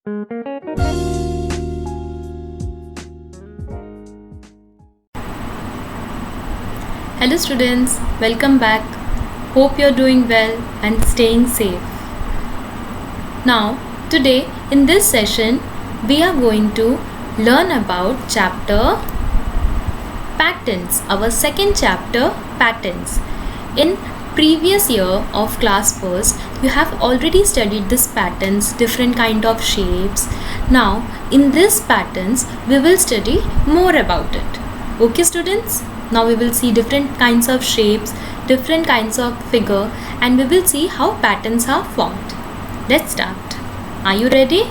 Hello students, welcome back. Hope you're doing well and staying safe. Now, today in this session, we are going to learn about chapter patterns, our second chapter, patterns. In previous year of class first, you have already studied this patterns, different kind of shapes. Now, in this patterns, we will study more about it. Okay students? Now we will see different kinds of shapes, different kinds of figure, and we will see how patterns are formed. Let's start. Are you ready?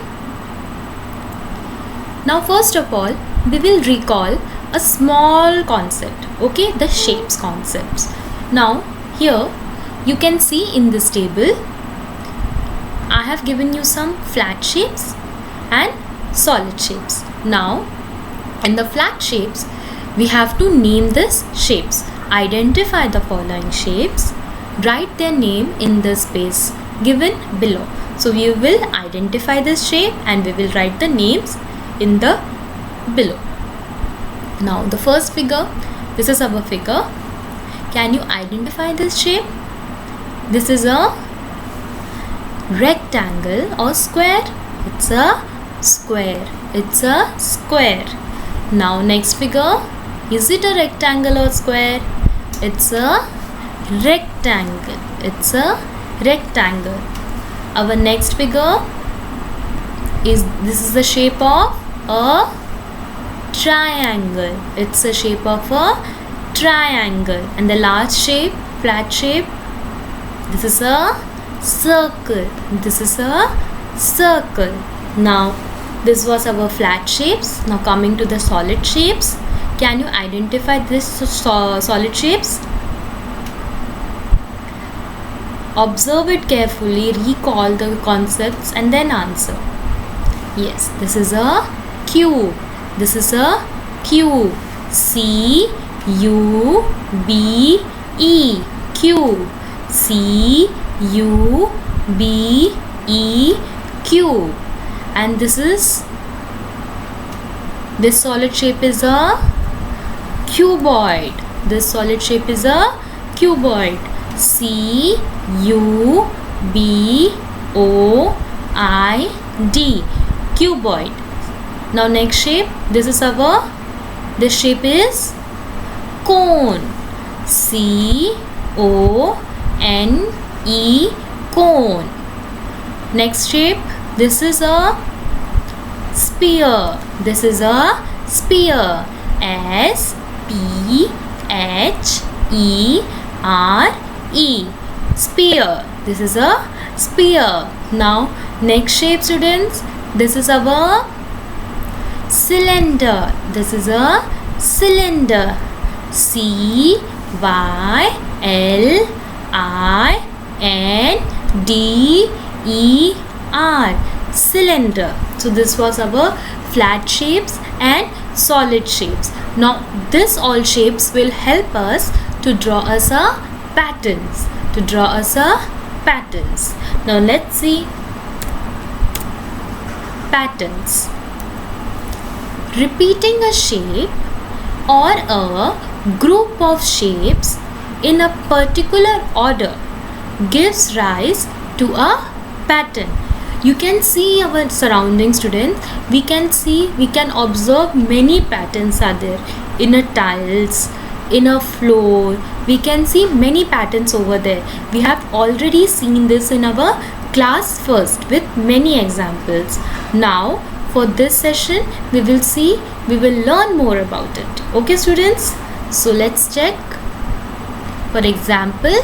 Now first of all, we will recall a small concept, okay, the shapes concepts. Now here you can see in this table, I have given you some flat shapes and solid shapes. Now in the flat shapes, we have to name these shapes. Identify the following shapes. Write their name in the space given below. So we will identify this shape and we will write the names in the below. Now the first figure, this is our figure. Can you identify this shape? This is a rectangle or square. It's a square. It's a square. Now next figure. Is it a rectangle or square? It's a rectangle. It's a rectangle. Our next figure is, this is the shape of a triangle. It's a shape of a triangle. And the last shape, flat shape, this is a circle. This is a circle. Now this was our flat shapes. Now coming to the solid shapes. Can you identify this solid shapes? Observe it carefully, recall the concepts and then answer. Yes, this is a cube. This is a cube. C-U-B-E. Cube. C-U-B-E. Cube. And this solid shape is a cuboid. This solid shape is a cuboid. C-U-B-O-I-D. Cuboid. Now next shape. This shape is cone. C-O-N-E. Cone. Next shape. This is a sphere. This is a sphere. S-P-H-E-R-E. Sphere. This is a sphere. Now next shape students, this is our cylinder. This is a cylinder. C-Y-L-I-N-D-E-R. Cylinder. So this was our flat shapes and solid shapes. Now this all shapes will help us to draw us a patterns. Now let's see patterns. Repeating a shape or a group of shapes in a particular order gives rise to a pattern. You can see our surroundings students. We can observe many patterns are there in a tiles, in a floor. We can see many patterns over there. We have already seen this in our class first with many examples. Now for this session we will learn more about it. Okay students, so let's check. For example,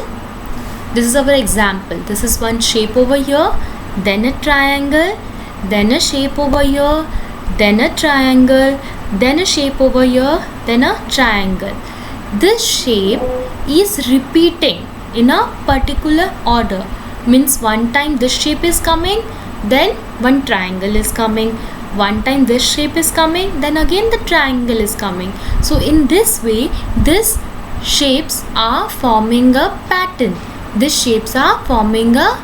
this is our example. This is one shape over here, then a triangle, then a shape over here, then a triangle, then a shape over here, then a triangle. This shape is repeating in a particular order. Means one time this shape is coming, then one triangle is coming. One time this shape is coming, then again the triangle is coming. So in this way, these shapes are forming a pattern. These shapes are forming a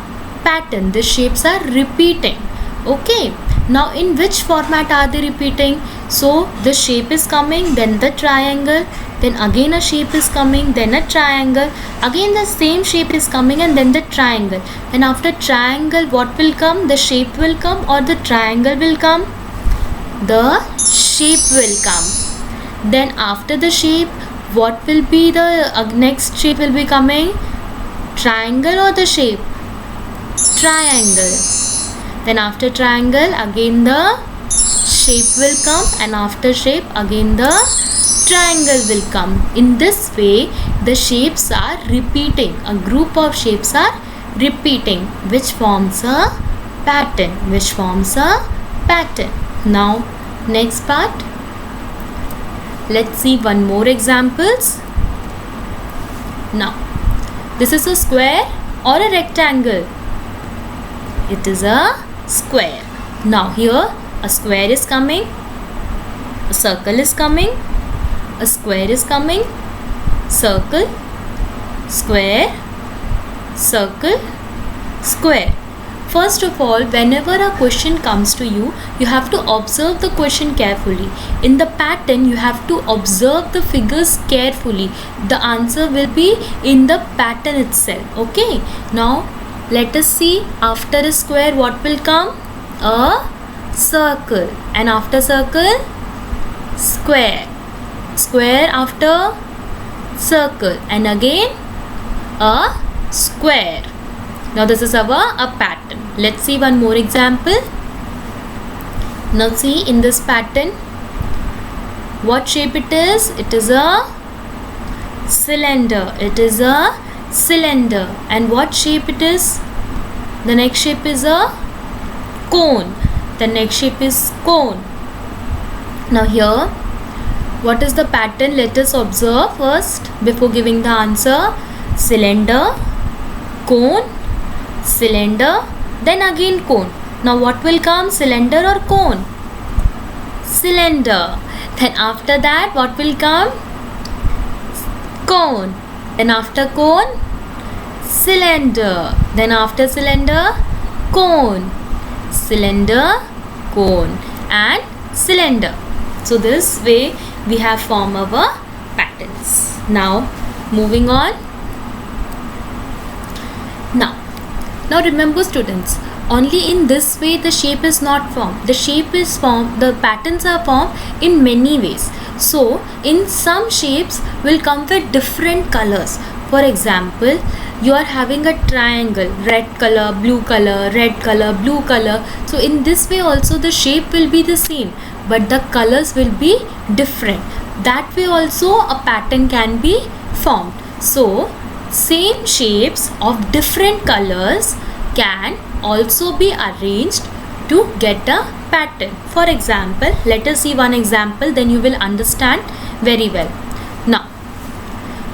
pattern. These shapes are repeating. Okay. Now in which format are they repeating? So the shape is coming, then the triangle, then again a shape is coming, then a triangle, again the same shape is coming, and then the triangle. Then after triangle, what will come? The shape will come or the triangle will come? The shape will come. Then after the shape, what will be the next shape will be coming? Triangle or the shape? Triangle. Then after triangle, again the shape will come, and after shape again the triangle will come. In this way the shapes are repeating. A group of shapes are repeating, which forms a pattern. Now next part, let's see one more examples. Now this is a square or a rectangle? It is a square. Now here a square is coming, a circle is coming, a square is coming, circle, square, circle, square. First of all, whenever a question comes to you, you have to observe the question carefully. In the pattern, you have to observe the figures carefully. The answer will be in the pattern itself. Okay. Now let us see, after a square what will come? A circle, and after circle, square, square after circle, and again a square. Now this is our a pattern. Let's see one more example. Now see, in this pattern, what shape it is? It is a cylinder. It is a cylinder. And what shape it is? The next shape is a cone. The next shape is cone. Now here, what is the pattern? Let us observe first before giving the answer. Cylinder, cone, cylinder, then again cone. Now what will come? Cylinder or cone? Cylinder. Then after that what will come? Cone. Then after cone, cylinder. Then after cylinder, cone, cylinder, cone, and cylinder. So this way we have formed our patterns. Now moving on. Now remember students, only in this way the shape is not formed. The shape is formed, the patterns are formed in many ways. So in some shapes will come with different colors. For example, you are having a triangle, red color, blue color, red color, blue color. So in this way also the shape will be the same, but the colors will be different. That way also a pattern can be formed. So same shapes of different colors can also be arranged to get a pattern. For example, let us see one example, then you will understand very well. Now,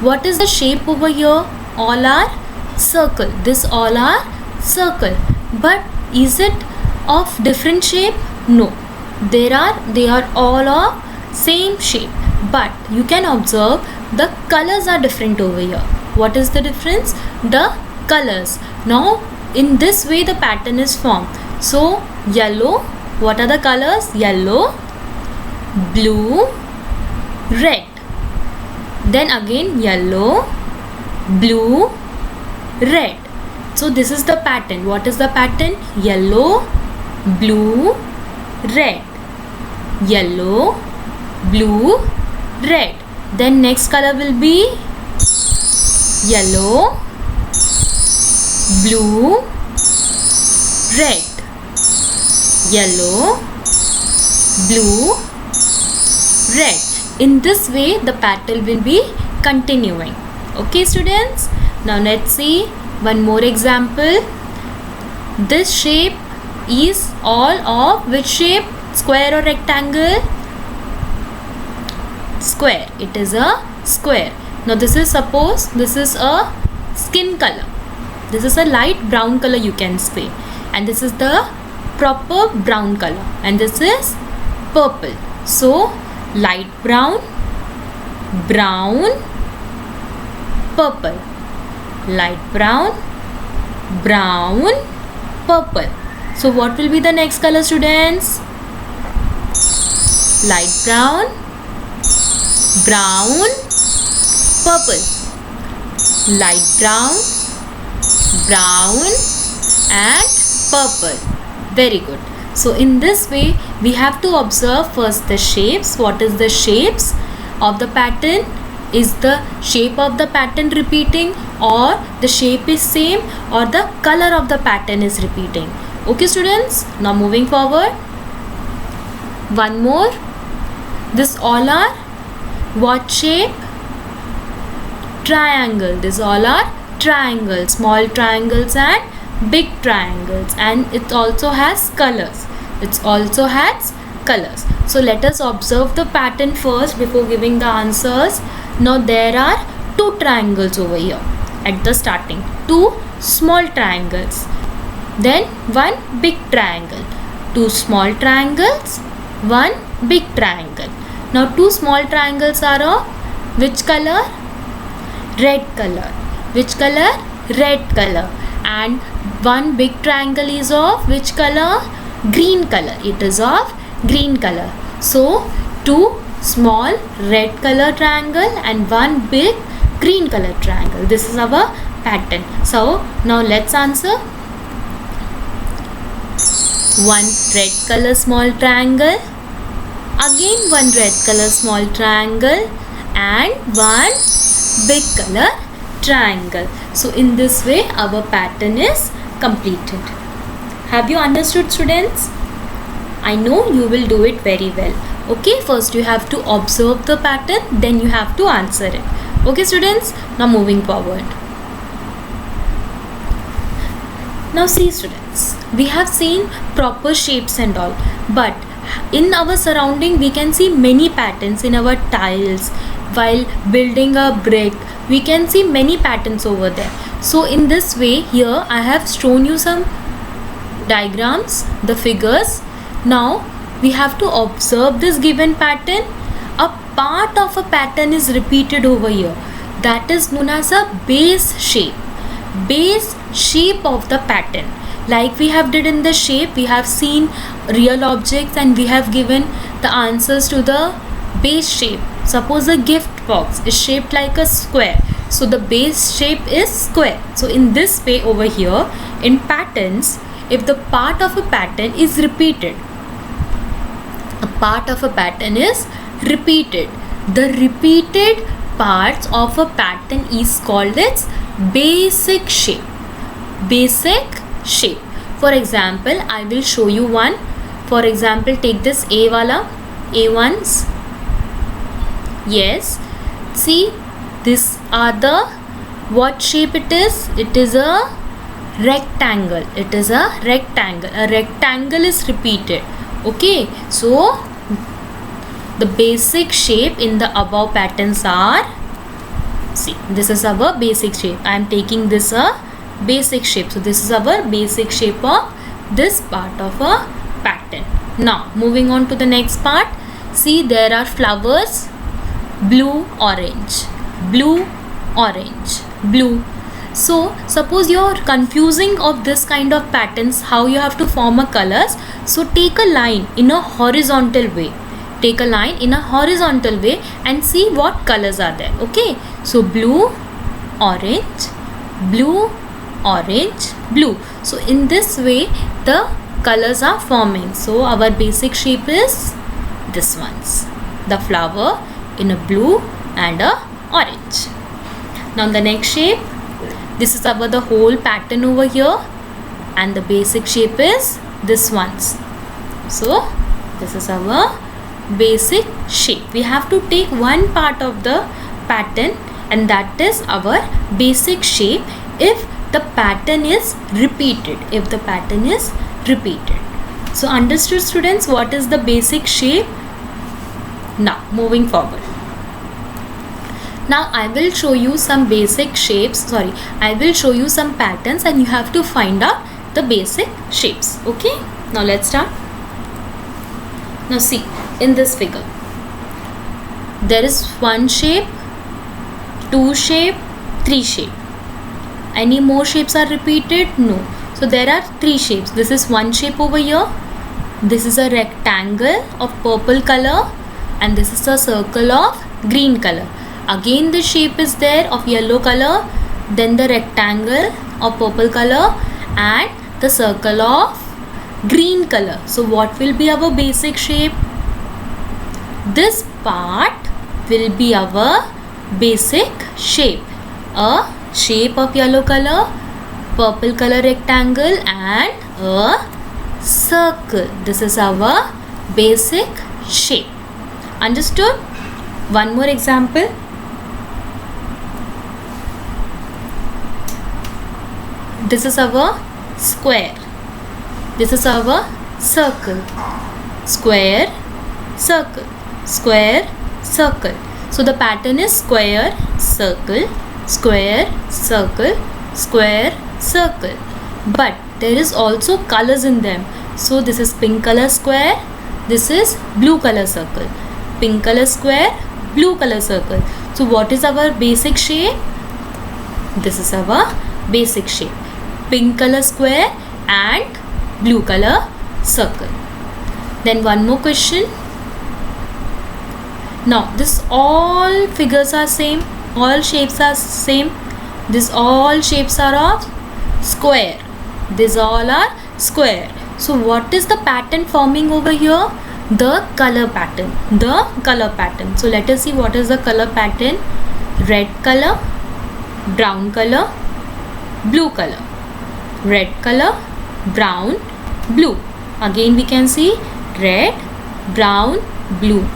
what is the shape over here? All are circle. This all are circle. But is it of different shape? No. They are all of same shape. But you can observe the colors are different over here. What is the difference? The colors. Now in this way the pattern is formed. So yellow, what are the colors? Yellow, blue, red. Then again yellow, blue, red. So this is the pattern. What is the pattern? Yellow, blue, red. Yellow, blue, red. Then next color will be yellow, blue, red. Yellow, blue, red. In this way the pattern will be continuing. Okay students, now let's see one more example. This shape is all of which shape? Square or rectangle? Square. It is a square. Now this is, suppose this is a skin color. This is a light brown color you can say, and this is the proper brown color, and this is purple. So light brown, brown, purple. Light brown, brown, purple. So what will be the next color, students? Light brown, brown, purple. Light brown, brown and purple. Very good. So in this way we have to observe first the shapes. What is the shapes of the pattern? Is the shape of the pattern repeating, or the shape is same, or the color of the pattern is repeating? Okay students, now moving forward. One more. This all are what shape? Triangle. This all are triangles, small triangles and big triangles, and it also has colors. So let us observe the pattern first before giving the answers. Now there are two triangles over here at the starting, two small triangles, then one big triangle, two small triangles, one big triangle. Now two small triangles are of which color? Red color. Which color? Red color. And one big triangle is of which color? Green color. It is of green color. So two small red color triangle and one big green color triangle. This is our pattern. So now let's answer. One red color small triangle, again one red color small triangle, and one big color triangle. So in this way our pattern is completed. Have you understood, students? I know you will do it very well. Okay, first you have to observe the pattern, then you have to answer it. Okay students, now moving forward. Now see students, we have seen proper shapes and all, but in our surrounding we can see many patterns. In our tiles, while building a brick, we can see many patterns over there. So in this way, here I have shown you some diagrams, the figures. Now we have to observe this given pattern. A part of a pattern is repeated over here. That is known as a base shape. Base shape of the pattern. Like we have did in the shape, we have seen real objects and we have given the answers to the base shape. Suppose a gift box is shaped like a square, so the base shape is square. So in this way over here, in patterns, if the part of a pattern is repeated, a part of a pattern is repeated, the repeated parts of a pattern is called its basic shape. Basic shape. For example, I will show you one. For example, take this A wala, A1s. Yes, see, these are the, what shape it is? It is a rectangle. It is a rectangle. A rectangle is repeated. Okay, so the basic shape in the above patterns are, see, this is our basic shape. I am taking this a basic shape. So this is our basic shape of this part of a pattern. Now moving on to the next part. See, there are flowers, blue, orange, blue, orange, blue. So suppose you are confusing of this kind of patterns, how you have to form a colors. So take a line in a horizontal way. Take a line in a horizontal way and see what colors are there. Okay, so blue, orange, blue, orange, blue. So in this way the colors are forming. So our basic shape is this ones, the flower in a blue and a orange. Now the next shape, this is our the whole pattern over here, and the basic shape is this ones. So this is our basic shape. We have to take one part of the pattern, and that is our basic shape if the pattern is repeated. If the pattern is repeated. So understood, students, what is the basic shape? Now moving forward. Now I will show you some basic shapes. I will show you some patterns and you have to find out the basic shapes. Okay, now let's start. Now see, in this figure there is one shape, two shape, three shape. Any more shapes are repeated? No. So there are three shapes. This is one shape over here. This is a rectangle of purple color, and this is a circle of green color. Again the shape is there of yellow color, then the rectangle of purple color, and the circle of green color. So what will be our basic shape? This part will be our basic shape. A shape of yellow color, purple color rectangle, and a circle. This is our basic shape. Understood? One more example. This is our square. This is our circle. Square, circle, square, circle. So the pattern is square, circle, square, circle, square, circle. But there is also colors in them. So this is pink color square, this is blue color circle. Pink color square, blue color circle. So what is our basic shape? This is our basic shape. Pink color square and blue color circle. Then one more question. Now this all figures are same, all shapes are same. This all shapes are of square. These all are square. So what is the pattern forming over here? The color pattern. The color pattern. So let us see what is the color pattern. Red color, brown color, blue color. Red color, brown, blue. Again we can see red, brown, blue.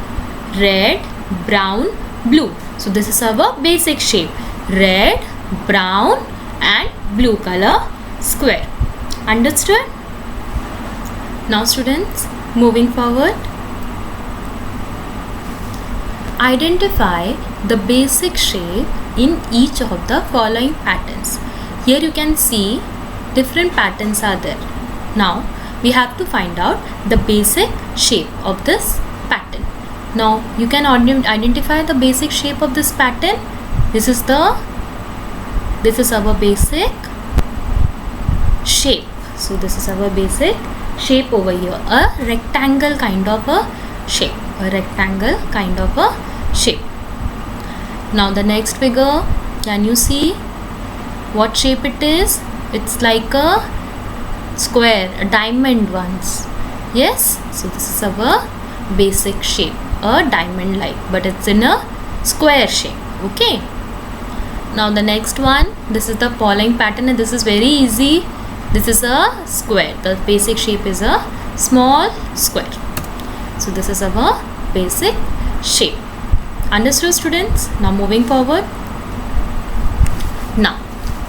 Red, brown, blue. So this is our basic shape. Red, brown and blue color square. Understood? Now students, moving forward. Identify the basic shape in each of the following patterns. Here you can see different patterns are there. Now we have to find out the basic shape of this pattern. Now you can identify the basic shape of this pattern. This is our basic shape. So this is our basic shape over here. A rectangle kind of a shape. A rectangle kind of a shape. Now the next figure, can you see what shape it is? It's like a square, a diamond ones. Yes, so this is our basic shape, a diamond like, but it's in a square shape. Okay. Now the next one, this is the following pattern, and this is very easy. This is a square. The basic shape is a small square. So this is our basic shape. Understood, students? Now moving forward. Now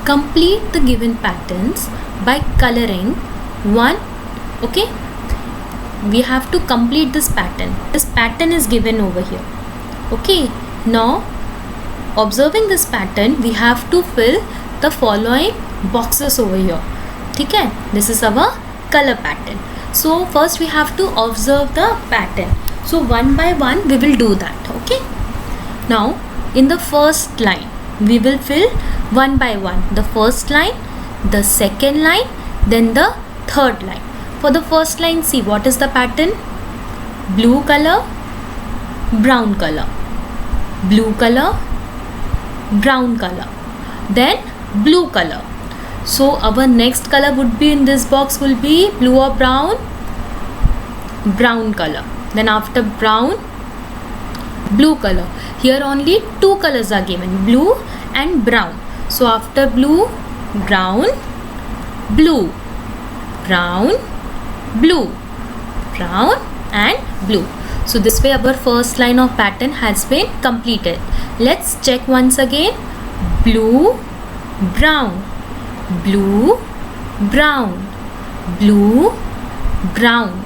complete the given patterns by coloring one. Okay, we have to complete this pattern. This pattern is given over here. Okay, now observing this pattern, we have to fill the following boxes over here. Okay, this is our color pattern. So first we have to observe the pattern. So one by one we will do that. Okay, now in the first line we will fill one by one. The first line, the second line, then the third line. For the first line, see what is the pattern? Blue color, brown color, blue color, brown color, then blue color. So our next color would be in this box will be blue or brown? Brown color. Then after brown, blue color. Here only two colors are given, blue and brown. So after blue, brown, blue, brown, blue, brown and blue. So this way our first line of pattern has been completed. Let's check once again. Blue, brown, blue, brown, blue, brown,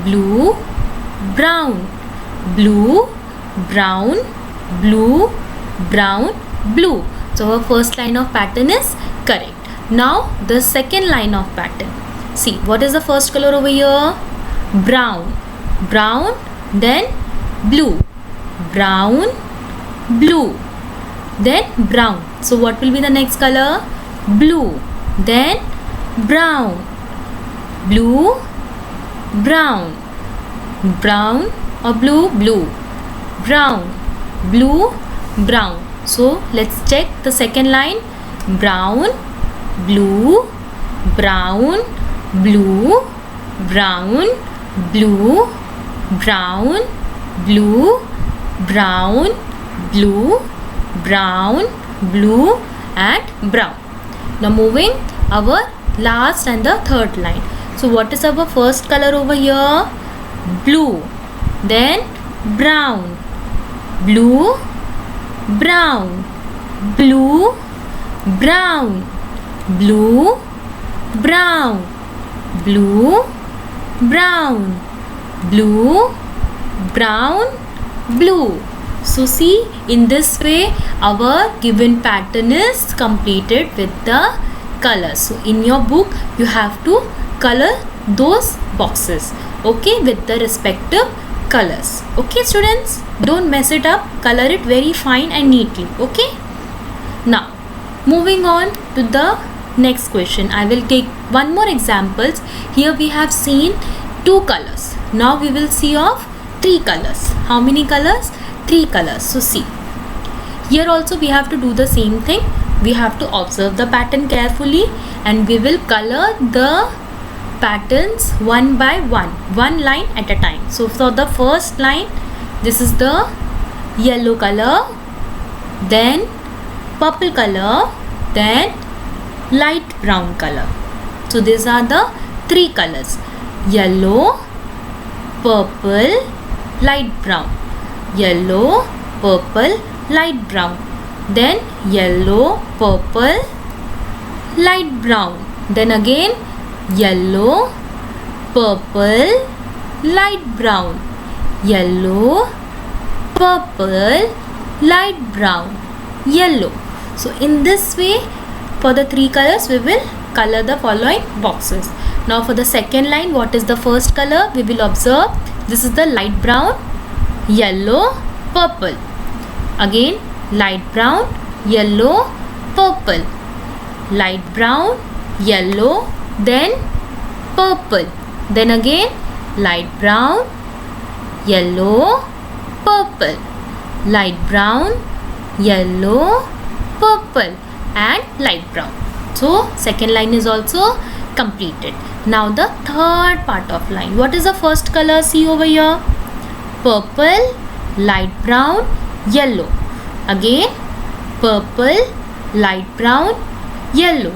blue, brown, blue, brown, blue, brown, blue. So our first line of pattern is correct. Now the second line of pattern. See what is the first color over here? Brown, brown, then blue, brown, blue, then brown. So what will be the next color? Blue, then brown. Blue, brown. Brown or blue? Blue. Brown. Blue, brown. So let's check the second line. Brown, blue, brown, blue, brown, blue, brown, blue, brown, blue, brown, blue and brown. Now moving our last and the third line. So what is our first color over here? Blue. Then brown. Blue, brown. Blue, brown. Blue, brown. Blue, brown. Blue, brown, blue. So see, in this way our given pattern is completed with the colors. So in your book you have to color those boxes, okay, with the respective colors. Okay students, don't mess it up, color it very fine and neatly. Okay, now moving on to the next question. I will take one more examples. Here we have seen 2 colors. Now we will see of 3 colors. How many colors? 3 colors. So see, here also we have to do the same thing. We have to observe the pattern carefully and we will color the patterns one by one line at a time. So for the first line, this is the yellow color, then purple color, then light brown color. So these are the 3 colors: yellow, purple, light brown. Yellow, purple, light brown. Then yellow, purple, light brown. Then again yellow, purple, light brown. Yellow, purple, light brown, yellow. So in this way, for the 3 colors we will color the following boxes. Now for the second line, what is the first color? We will observe this is the light brown, yellow, purple. Again light brown, yellow, purple. Light brown, yellow, then purple. Then again light brown, yellow, purple. Light brown, yellow, purple and light brown. So second line is also completed. Now the third part of line. What is the first color? See over here. Purple, light brown, yellow. Again purple, light brown, yellow.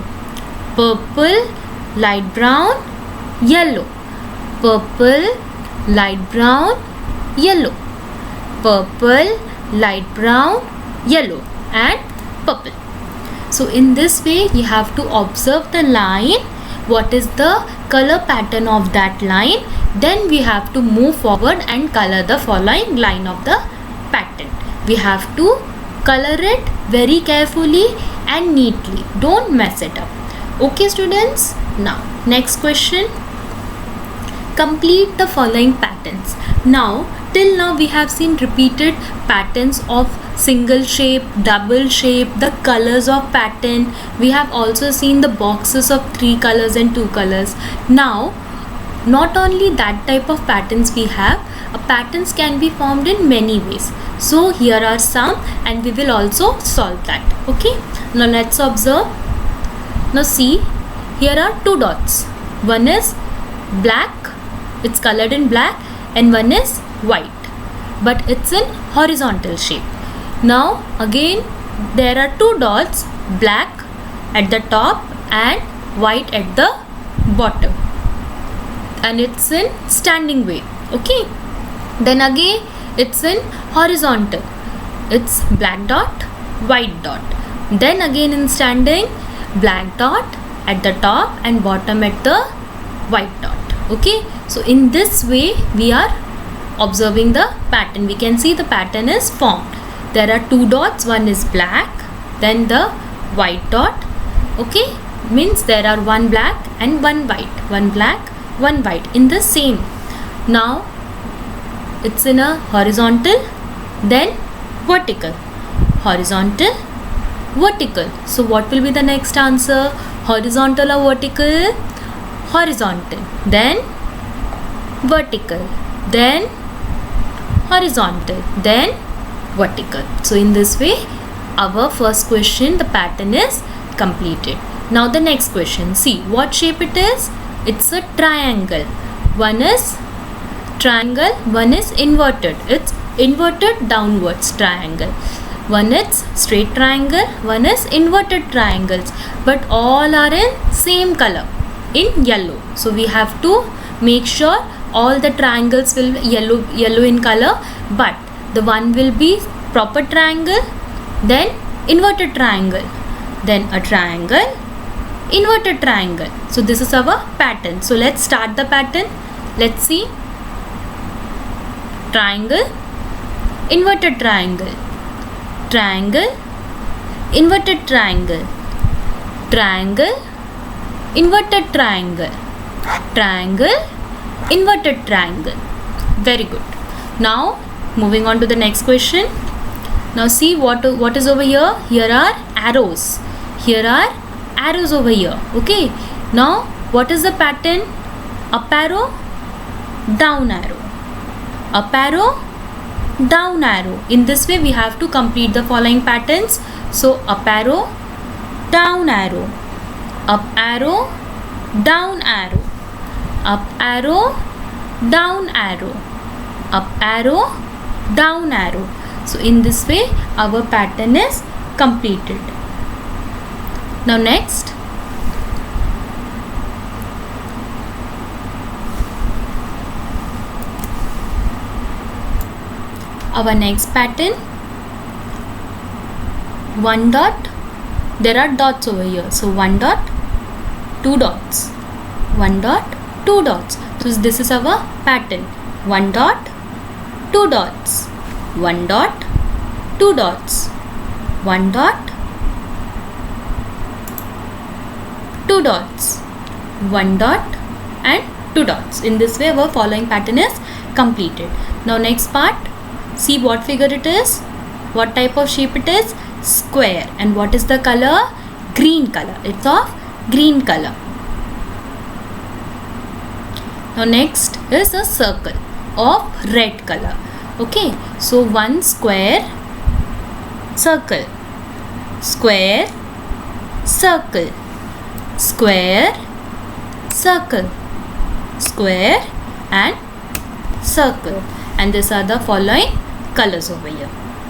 Purple, light brown, yellow. Purple, light brown, yellow. Purple, light brown, yellow and purple. So in this way you have to observe the line, what is the color pattern of that line, then we have to move forward and color the following line of the pattern. We have to color it very carefully and neatly, don't mess it up. Okay students, now next question. Complete the following patterns. Now till now we have seen repeated patterns of single shape, double shape, the colors of pattern. We have also seen the boxes of 3 colors and 2 colors. Now not only that type of patterns we have, patterns can be formed in many ways. So here are some and we will also solve that. Okay, now let's observe. Now see, here are 2 dots. One is black, it's colored in black, and one is white, but it's in horizontal shape. Now again there are 2 dots, black at the top and white at the bottom, and it's in standing way. Okay, then again it's in horizontal, it's black dot, white dot. Then again in standing, black dot at the top and bottom at the white dot. Okay, so in this way we are observing the pattern. We can see the pattern is formed. There are 2 dots, one is black, then the white dot. Okay, means there are one black and one white, one black, one white in the same. Now it's in a horizontal, then vertical, horizontal, vertical. So what will be the next answer? Horizontal or vertical? Horizontal. Then vertical. Then horizontal. Then vertical. So in this way, our first question, the pattern is completed. Now the next question. See what shape it is. It's a triangle. One is triangle, one is inverted. It's inverted downwards triangle. One is straight triangle, one is inverted triangles, but all are in same color, in yellow. So we have to make sure all the triangles will be yellow in color, but the one will be proper triangle, then inverted triangle, then a triangle, inverted triangle. So this is our pattern. So let's start the pattern. Let's see. Triangle, inverted triangle, triangle, inverted triangle, triangle, inverted triangle, triangle, inverted triangle. Very good. Now moving on to the next question. Now see what is over here. Here are arrows. Here are arrows over here. Okay. Now what is the pattern? Up arrow, down arrow. Up arrow, down arrow. In this way we have to complete the following patterns. So up arrow, down arrow, up arrow, down arrow, up arrow, down arrow, up arrow, down arrow. So in this way our pattern is completed. Now next, our next pattern, one dot, there are dots over here. So one dot, two dots, one dot, two dots. So this is our pattern. One dot, two dots, one dot, two dots, one dot, two dots, one dot and two dots. In this way our following pattern is completed. Now next part. See what figure it is, what type of shape it is, square. And what is the color? Green color. It's of green color. Now next is a circle of red color. Okay, so one square, circle, square, circle, square, circle, square and circle. And these are the following colors over here.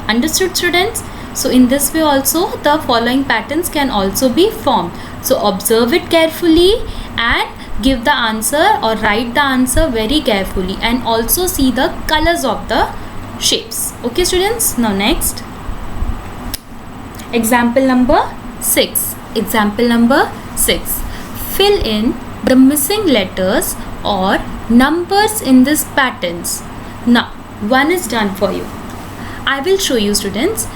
Understood, students? So in this way also the following patterns can also be formed. So observe it carefully and give the answer or write the answer very carefully, and also see the colors of the shapes. Okay students, now next, example number 6. Example number 6. Fill in the missing letters or numbers in these patterns. Now one is done for you. I will show you, students.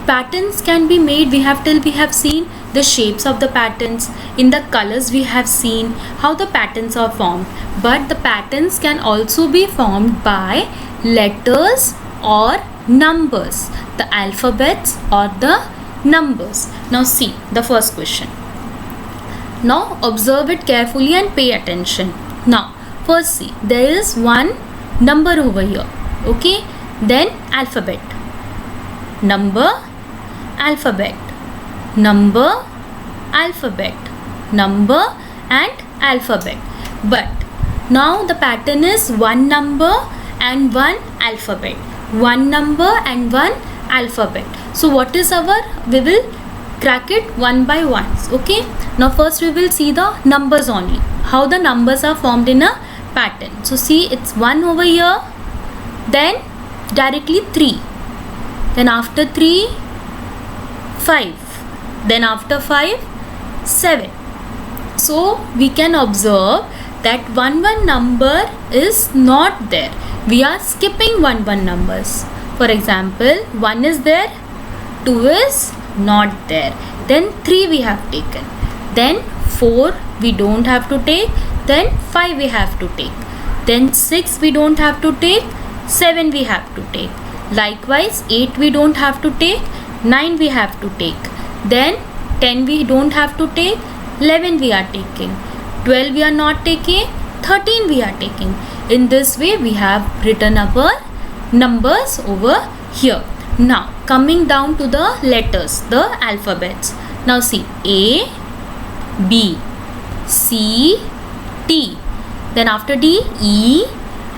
Patterns can be made. We have seen the shapes of the patterns. In the colors we have seen how the patterns are formed. But the patterns can also be formed by letters or numbers, the alphabets or the numbers. Now see the first question. Now observe it carefully and pay attention. Now first see, there is one number over here. Okay, then alphabet, number, alphabet, number, alphabet, number and alphabet. But now the pattern is one number and one alphabet, one number and one alphabet. So what is our, we will crack it one by one. Okay, now first we will see the numbers only, how the numbers are formed in a pattern. So see, it's 1 over here, then directly 3, then after 3 5, then after 5 7. So we can observe that 1 number is not there. We are skipping 1 numbers. For example, 1 is there, 2 is not there, then 3 we have taken, then 4 we don't have to take, then 5 we have to take, then 6 we don't have to take, 7 we have to take, likewise 8 we don't have to take, 9 we have to take, then 10 we don't have to take, 11 we are taking, 12 we are not taking, 13 we are taking. In this way we have written our numbers over here. Now coming down to the letters, the alphabets. Now see, A, B, C, T. Then after D, E,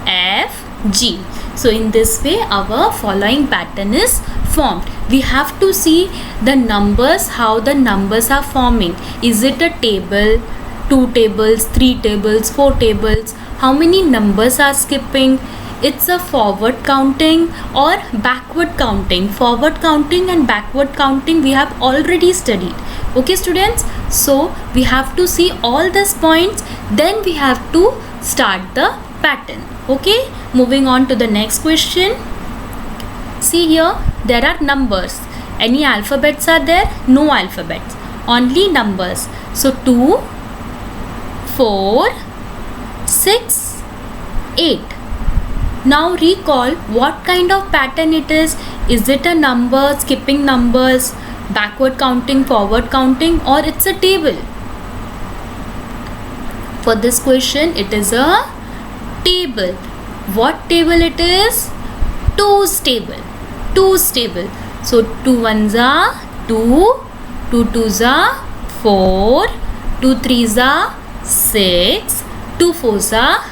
F, G. So in this way our following pattern is formed. We have to see the numbers, how the numbers are forming. Is it a table, 2 tables, 3 tables, 4 tables? How many numbers are skipping? It's a forward counting or backward counting. Forward counting and backward counting we have already studied. Okay students, so we have to see all these points, then we have to start the pattern. Okay, moving on to the next question. See here, there are numbers. Any alphabets are there? No alphabets, only numbers. So 2, 4, 6, 8. Now recall what kind of pattern it is. Is it a number, skipping numbers, backward counting, forward counting, or it's a table? For this question it is a table. What table it is? 2's table. 2's table. So 2 ones are 2, 2 twos are 4, 2 threes are 6, 2 fours are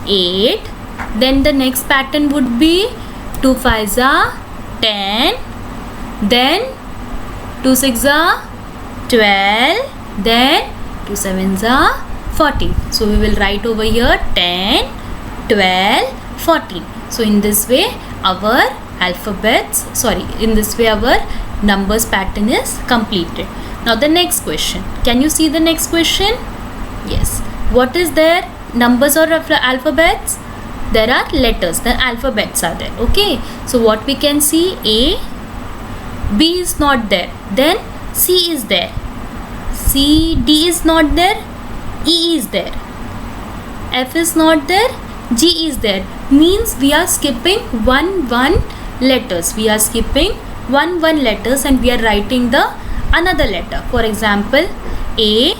8. Then the next pattern would be 2 fives are 10, then 2 six are 12, then 2 sevens are 14. So we will write over here 10, 12, 14. So in this way our numbers pattern is completed. Now the next question. Can you see the next question? Yes. What is there? Numbers or alphabets? There are letters. The alphabets are there. Okay. So what we can see? A, B is not there. Then C is there. C, D is not there. E is there. F is not there. G is there. Means we are skipping one letters. We are skipping one letters and we are writing the another letter. For example, A,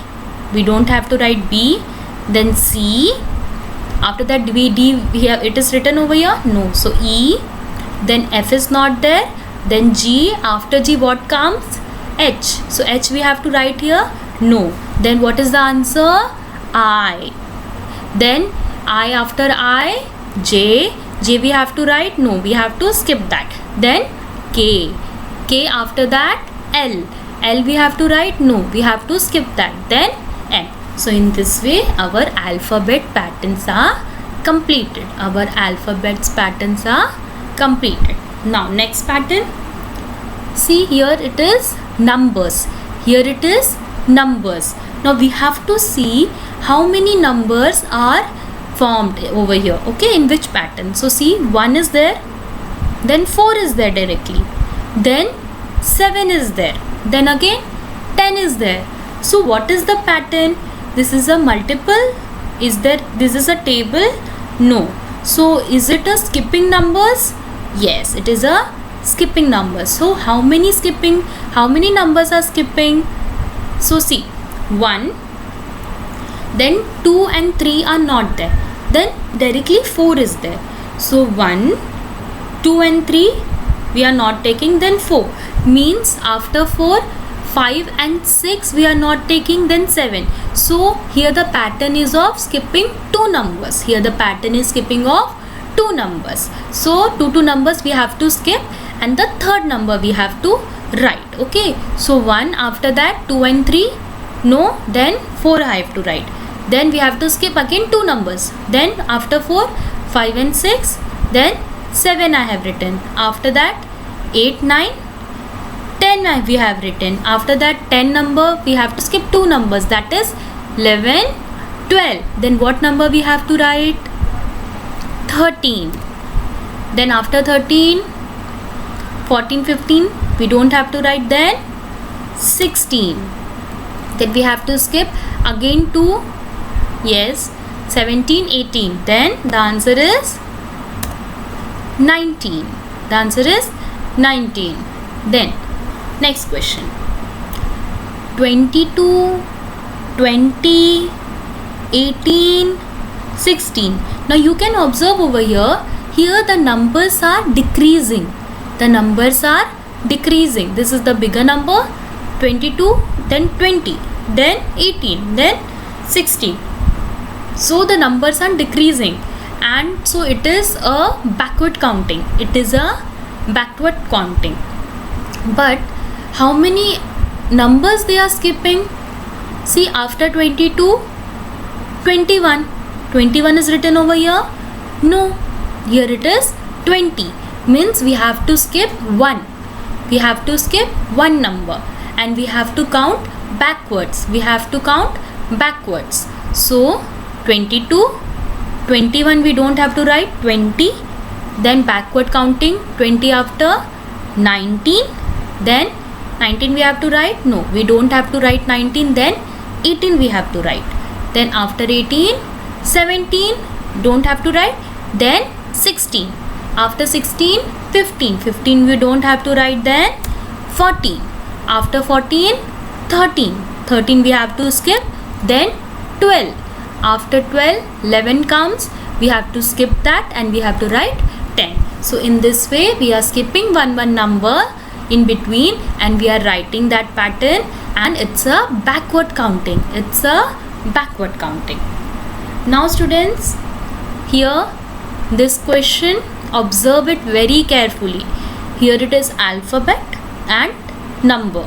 we don't have to write B. Then C. After that D, we have, it is written over here? No. So E. Then F is not there. Then G. After G what comes? H. So H we have to write here? No. Then what is the answer? I. Then I after I, J. J we have to write? No, we have to skip that. Then K. K after that, L. L we have to write? No, we have to skip that. Then M. So in this way our alphabet patterns are completed. Our alphabets patterns are completed. Now next pattern. See here it is numbers. Here it is numbers. Now we have to see how many numbers are formed over here. Okay, in which pattern? So see, 1 is there, then 4 is there directly, then 7 is there, then again 10 is there. So what is the pattern? This is a multiple. Is there, this is a table? No. So is it a skipping numbers? Yes, it is a skipping numbers. So how many numbers are skipping? So see, 1, then 2 and 3 are not there, then directly 4 is there. So 1, 2 and 3 we are not taking, then 4. Means after 4, 5 and 6 we are not taking, then 7. So here the pattern is of skipping 2 numbers. Here the pattern is skipping of 2 numbers. So 2 numbers we have to skip and the third number we have to write. Okay. So 1 after that, 2 and 3 no, then 4 I have to write. Then we have to skip again 2 numbers. Then after 4, 5 and 6, then 7 I have written. After that 8, 9, 10 we have written. After that 10 number we have to skip 2 numbers, that is 11, 12. Then what number we have to write? 13. Then after 13, 14, 15 we don't have to write. Then 16. Then we have to skip again 2. Yes, 17, 18. Then the answer is 19. The answer is 19. Then next question. 22, 20, 18, 16. Now you can observe over here, the numbers are decreasing. The numbers are decreasing. This is the bigger number, 22, then 20, then 18, then 16. So the numbers are decreasing, and so it is a backward counting. It is a backward counting. But how many numbers they are skipping? See, after 22, 21. 21 is written over here? No. Here it is 20. Means we have to skip 1. We have to skip one number. And we have to count backwards. We have to count backwards. So, 22, 21 we don't have to write. 20. Then backward counting. 20 after 19. Then 19 we have to write. No, we don't have to write 19. Then 18 we have to write. Then after 18, 17 don't have to write. Then 16. After 16, 15. 15 we don't have to write. Then 14. After 14, 13. 13 we have to skip. Then 12. After 12, 11 comes. We have to skip that and we have to write 10. So in this way we are skipping one number in between and we are writing that pattern, and it's a backward counting. It's a backward counting. Now students, here this question, observe it very carefully. Here it is alphabet and number.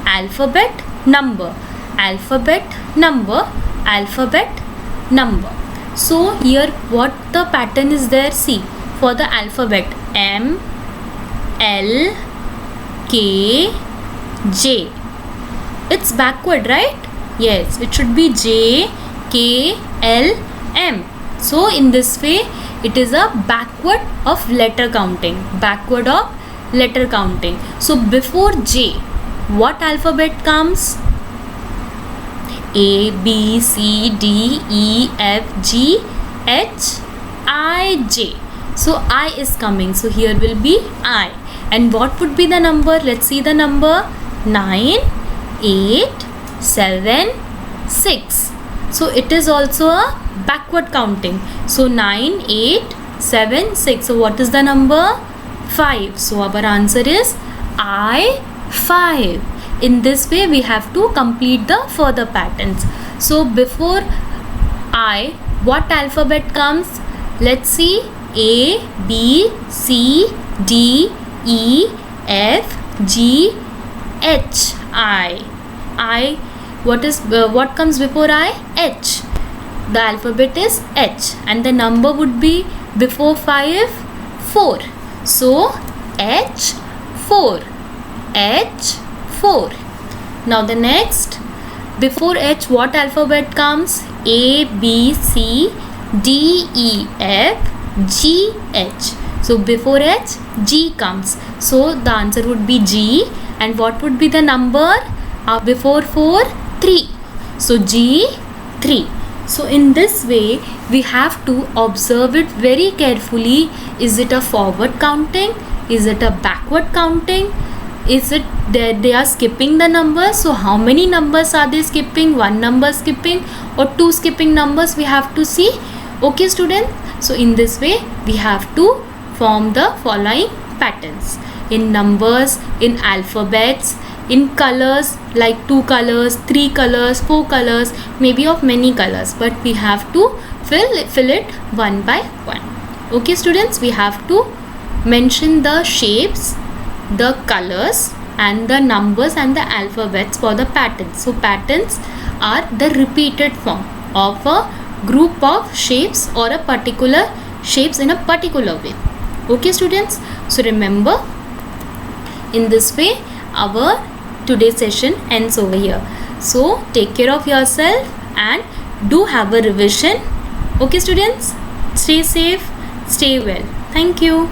Alphabet, number. Alphabet, number. Alphabet, number. So here what the pattern is there? See, for the alphabet, M, L, K, J. It's backward, right? Yes, it should be J, K, L, M. So in this way it is a backward of letter counting. Backward of letter counting. So before J, what alphabet comes? A, B, C, D, E, F, G, H, I, J. So I is coming. So here will be I. And what would be the number? Let's see the number. 9, 8, 7, 6. So it is also a backward counting. So 9, 8, 7, 6. So what is the number? 5. So our answer is I, 5. In this way we have to complete the further patterns. So before I, what alphabet comes? Let's see. A, B, C, D, E, F, G, H, I. What comes before I? H. The alphabet is H, and the number would be before 5, 4. So H, 4. H, 4. Now the next, before H what alphabet comes? A, B, C, D, E, F, G, H. So before H, G comes. So the answer would be G. And what would be the number? Before 4, 3. So G, 3. So in this way we have to observe it very carefully. Is it a forward counting? Is it a backward counting? Is it that they are skipping the numbers? So how many numbers are they skipping? One number skipping or two skipping numbers? We have to see. Okay students. So in this way we have to form the following patterns. In numbers, in alphabets, in colors like 2 colors, 3 colors, 4 colors, maybe of many colors, but we have to fill it one by one. Okay students, we have to mention the shapes, the colors and the numbers and the alphabets for the patterns. So patterns are the repeated form of a group of shapes or a particular shapes in a particular way. Okay students, so remember, in this way our today's session ends over here. So take care of yourself and do have a revision. Okay students, stay safe, stay well. Thank you.